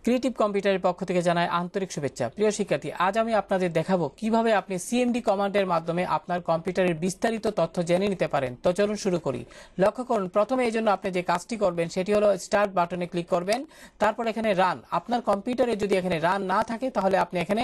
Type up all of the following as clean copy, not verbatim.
Creative কম্পিউটারের পক্ষ থেকে জানাই আন্তরিক শুভেচ্ছা। প্রিয় শিক্ষার্থী, আজ আমি আপনাদের দেখাবো কিভাবে আপনি সিএমডি কমান্ডের মাধ্যমে আপনার কম্পিউটারের বিস্তারিত তথ্য জেনে নিতে পারেন। তো চলুন শুরু করি। লক্ষ্য করুন, প্রথমে এই জন্য আপনি যে কাজটি করবেন সেটি হলো স্টার্ট বাটনে ক্লিক করবেন, তারপর এখানে রান। আপনার কম্পিউটারে যদি এখানে রান না থাকে তাহলে আপনি এখানে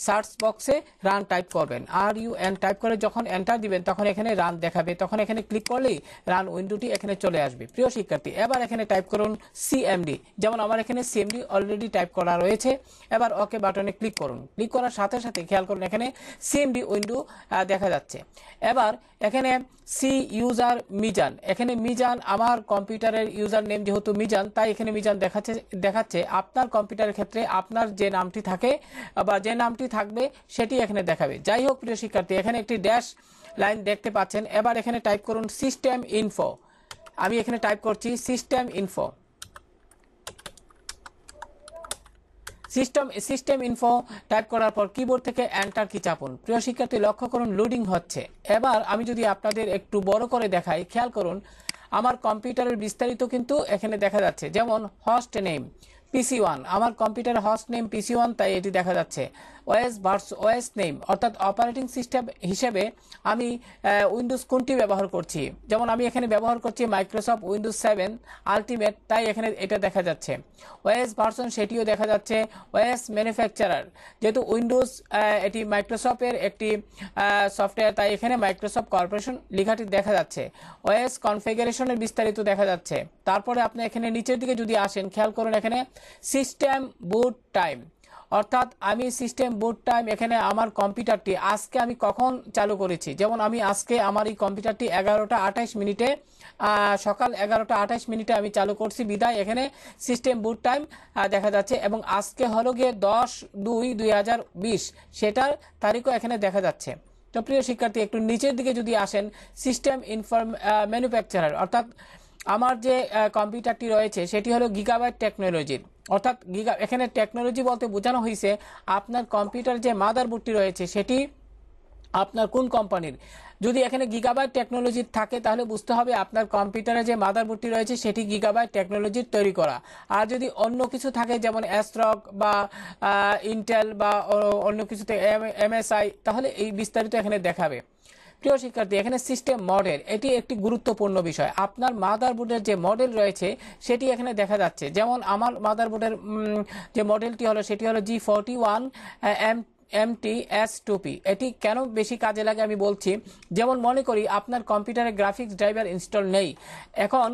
সার্চ বক্সে রান টাইপ করবেন, RUN টাইপ করে যখন এন্টার দিবেন তখন এখানে রান দেখাবে, তখন এখানে ক্লিক করলেই রান উইন্ডোটি এখানে চলে আসবে। প্রিয় শিক্ষার্থী, এবার এখানে টাইপ করুন সিএমডি, যেমন আমার এখানে সিএমডি অলরেডি টাইপ করা রয়েছে। এবার ওকে বাটনে ক্লিক করুন। ক্লিক করার সাথে সাথে খেয়াল করুন এখানে সিএমডি উইন্ডো দেখা যাচ্ছে। এবার এখানে সি ইউজার মিজান, এখানে মিজান আমার কম্পিউটারের ইউজার নেম যেহেতু মিজান, তাই এখানে মিজান দেখাচ্ছে। আপনার কম্পিউটারের ক্ষেত্রে আপনার যে নামটি থাকে বা যে নামটি থাকবে সেটি এখানে দেখাবে। যাই হোক প্রিয় শিক্ষার্থী, এখানে একটি ড্যাশ লাইন দেখতে পাচ্ছেন। এবার এখানে টাইপ করুন সিস্টেম ইনফো। আমি এখানে টাইপ করছি system info. System info type করার পর কিবোর্ড থেকে এন্টার কি চাপুন। প্রিয় শিক্ষার্থী, লক্ষ্য করুন লোডিং হচ্ছে। এবার আমি যদি আপনাদের একটু বড় করে দেখাই, খেয়াল করুন আমার কম্পিউটারের বিস্তারিত কিন্তু এখানে দেখা যাচ্ছে। যেমন হোস্ট নেম PC1, আমার কম্পিউটারের হোস্ট নেম PC1, তাই এটি দেখা যাচ্ছে। ওএস নেম অর্থাৎ অপারেটিং সিস্টেম হিসেবে আমি উইন্ডোজ কোনটি ব্যবহার করছি, যেমন আমি এখানে ব্যবহার করছি মাইক্রোসফট উইন্ডোজ 7 আলটিমেট, তাই এখানে এটা দেখা যাচ্ছে। ওএস ভার্সন সেটিও দেখা যাচ্ছে। ওএস ম্যানুফ্যাকচারার, যেহেতু উইন্ডোজ এটি মাইক্রোসফটের একটি সফটওয়্যার, তাই এখানে মাইক্রোসফট কর্পোরেশন লেখাটি দেখা যাচ্ছে। ওএস কনফিগারেশনের বিস্তারিত দেখা যাচ্ছে। তারপরে আপনি এখানে নিচের দিকে যদি আসেন, খেয়াল করুন এখানে সিস্টেম বুট টাইম, অর্থাৎ আমি সিস্টেম বুট টাইম এখানে আমার কম্পিউটারটি আজকে আমি কখন চালু করেছি। যেমন আমি আজকে আমার এই কম্পিউটারটি 11টা 28 মিনিটে সকাল 11টা 28 মিনিটে আমি চালু করছি, বিদায় এখানে সিস্টেম বুট টাইম দেখা যাচ্ছে। এবং আজকে হলো গিয়ে 10/2/2020, সেটার তারিখও এখানে দেখা যাচ্ছে। তো প্রিয় শিক্ষার্থী, একটু নিচের দিকে যদি আসেন, সিস্টেম ম্যানুফ্যাকচারার, অর্থাৎ আমার যে কম্পিউটারটি রয়েছে সেটি হলো গিগাবাইট টেকনোলজির, অর্থাৎ এখানে টেকনোলজি বলতে বোঝানো হয়েছে আপনার কম্পিউটার যে মাদারবোর্ডটি রয়েছে সেটি আপনার কোন কোম্পানির। যদি এখানে গিগাবাইট টেকনোলজির থাকে তাহলে বুঝতে হবে আপনার কম্পিউটারে যে মাদারবোর্ডটি রয়েছে সেটি গিগাবাইট টেকনোলজির তৈরি করা। আর যদি অন্য কিছু থাকে যেমন অ্যাস্ট্রক বা ইন্টেল বা অন্য কিছুতে MSI, তাহলে এই বিস্তারিত এখানে দেখাবে। প্রিয় শিক্ষার্থী, এখানে সিস্টেম মডেল, এটি একটি গুরুত্বপূর্ণ বিষয়। আপনার মাদারবোর্ডের যে মডেল রয়েছে সেটি এখানে দেখা যাচ্ছে। যেমন আমার মাদারবোর্ডের যে মডেলটি হলো সেটি হলো G41 MTS2P। এটি কেন বেশি কাজে লাগে আমি বলছি। যেমন মনে করি আপনার কম্পিউটারে গ্রাফিক্স ড্রাইভার ইনস্টল নেই, এখন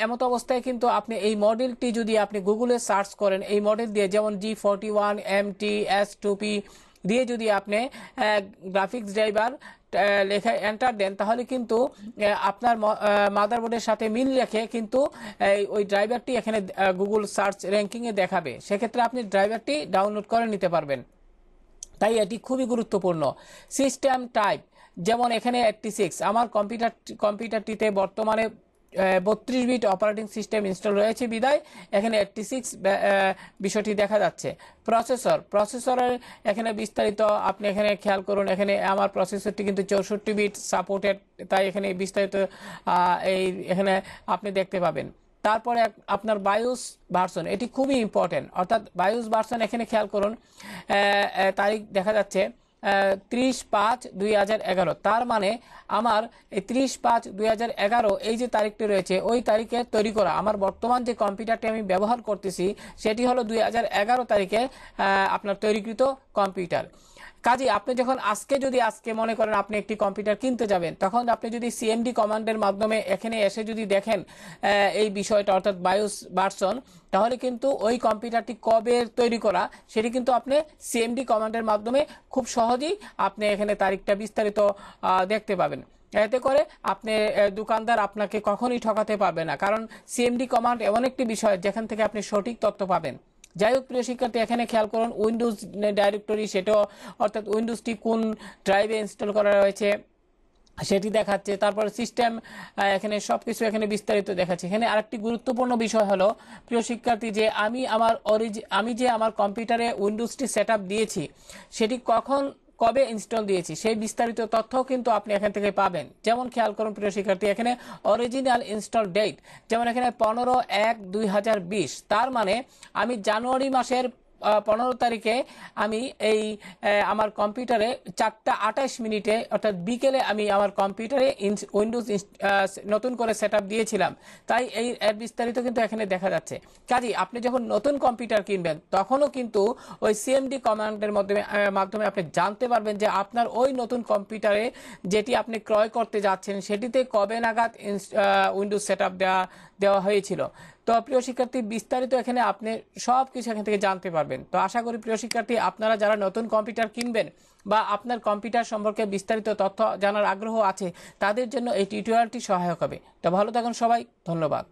এমত অবস্থায় কিন্তু আপনি এই মডেলটি যদি আপনি গুগলে সার্চ করেন, এই মডেল দিয়ে যেমন G41 MTS2P দিয়ে যদি আপনি গ্রাফিক্স ড্রাইভার লেখা এন্টার দেন, তাহলে কিন্তু আপনার মাদারবোর্ডের সাথে মিল রেখে কিন্তু ওই ড্রাইভারটি এখানে গুগল সার্চ র্যাঙ্কিংয়ে দেখাবে। সেক্ষেত্রে আপনি ড্রাইভারটি ডাউনলোড করে নিতে পারবেন, তাই এটি খুবই গুরুত্বপূর্ণ। সিস্টেম টাইপ, যেমন এখানে 86, আমার কম্পিউটারটিতে বর্তমানে 32 বিট অপারেটিং সিস্টেম ইনস্টল রয়েছে, বিদায় এখানে 86 বিষয়টি দেখা যাচ্ছে। প্রসেসরের এখানে বিস্তারিত আপনি এখানে খেয়াল করুন, এখানে আমার প্রসেসরটি কিন্তু 64 বিট সাপোর্টেড, তাই এখানে বিস্তারিত এখানে আপনি দেখতে পাবেন। তারপরে আপনার বায়োস ভার্সন, এটি খুবই ইম্পর্টেন্ট, অর্থাৎ বায়োস ভার্সন এখানে খেয়াল করুন তারিখ দেখা যাচ্ছে 30/5/2011, তার মানে আমার এই 30/5/2011 এই যে তারিখটি রয়েছে ওই তারিখে তৈরি করা। আমার বর্তমান যে কম্পিউটারটি আমি ব্যবহার করতেছি সেটি হলো 2011 তারিখে আপনার তৈরিকৃত কম্পিউটার। কাজে আপনি যখন আজকে মনে করেন আপনি একটি কম্পিউটার কিনতে যাবেন, তখন আপনি যদি সিএমডি কমান্ডের মাধ্যমে এখানে এসে যদি দেখেন এই বিষয়টা অর্থাৎ বায়োস ভার্সন, তাহলে কিন্তু ওই কম্পিউটারটি কবে তৈরি করা সেটি কিন্তু আপনি সিএমডি কমান্ডের মাধ্যমে খুব সহজেই আপনি এখানে তারিখটা বিস্তারিত দেখতে পাবেন। এতে করে আপনি দোকানদার আপনাকে কখনোই ঠকাতে পারবে না, কারণ সিএমডি কমান্ড এমন একটি বিষয় যেখান থেকে আপনি সঠিক তথ্য পাবেন। যাই হোক প্রিয় শিক্ষার্থী, এখানে খেয়াল করুন উইন্ডোজ ডাইরেক্টরি, সেটাও অর্থাৎ উইন্ডোজটি কোন ড্রাইভে ইনস্টল করা রয়েছে সেটি দেখাচ্ছে। তারপর সিস্টেম, এখানে সবকিছু এখানে বিস্তারিত দেখাচ্ছে। এখানে আরেকটি গুরুত্বপূর্ণ বিষয় হলো প্রিয় শিক্ষার্থী, যে আমি যে আমার কম্পিউটারে উইন্ডোজটি সেটআপ দিয়েছি সেটি কখন কবে ইনস্টল দিয়েছি সেই বিস্তারিত তথ্য কিন্তু আপনি এখান থেকে পাবেন। যেমন খেয়াল করুন প্রিয় শিক্ষার্থী, এখানে অরিজিনাল ইনস্টল ডেট, যেমন এখানে 15/1/2020, তার মানে আমি জানুয়ারি মাসের 15 তারিখে আমি এই আমার কম্পিউটারে 4:28 অর্থাৎ বিকেলে আমি আমার কম্পিউটারে উইন্ডোজ নতুন করে সেটআপ দিয়েছিলাম, তাই এই এর বিস্তারিত কিন্তু এখানে দেখা যাচ্ছে। কাজেই আপনি যখন নতুন কম্পিউটার কিনবেন তখনও কিন্তু ওই সিএমডি কমান্ডের মাধ্যমে আপনি জানতে পারবেন যে আপনার ওই নতুন কম্পিউটারে যেটি আপনি ক্রয় করতে যাচ্ছেন সেটিতে কবে নাগাদ উইন্ডোজ সেটআপ দেওয়া হয়েছিল। তো প্রিয় শিক্ষার্থী, বিস্তারিত এখানে আপনি সব কিছু এখান থেকে জানতে পারবেন। তো আশা করি প্রিয় শিক্ষার্থী, আপনারা যারা নতুন কম্পিউটার কিনবেন বা আপনার কম্পিউটার সম্পর্কে বিস্তারিত তথ্য জানার আগ্রহ আছে তাদের জন্য এই টিউটোরিয়ালটি সহায়ক হবে। তো ভালো থাকুন সবাই, ধন্যবাদ।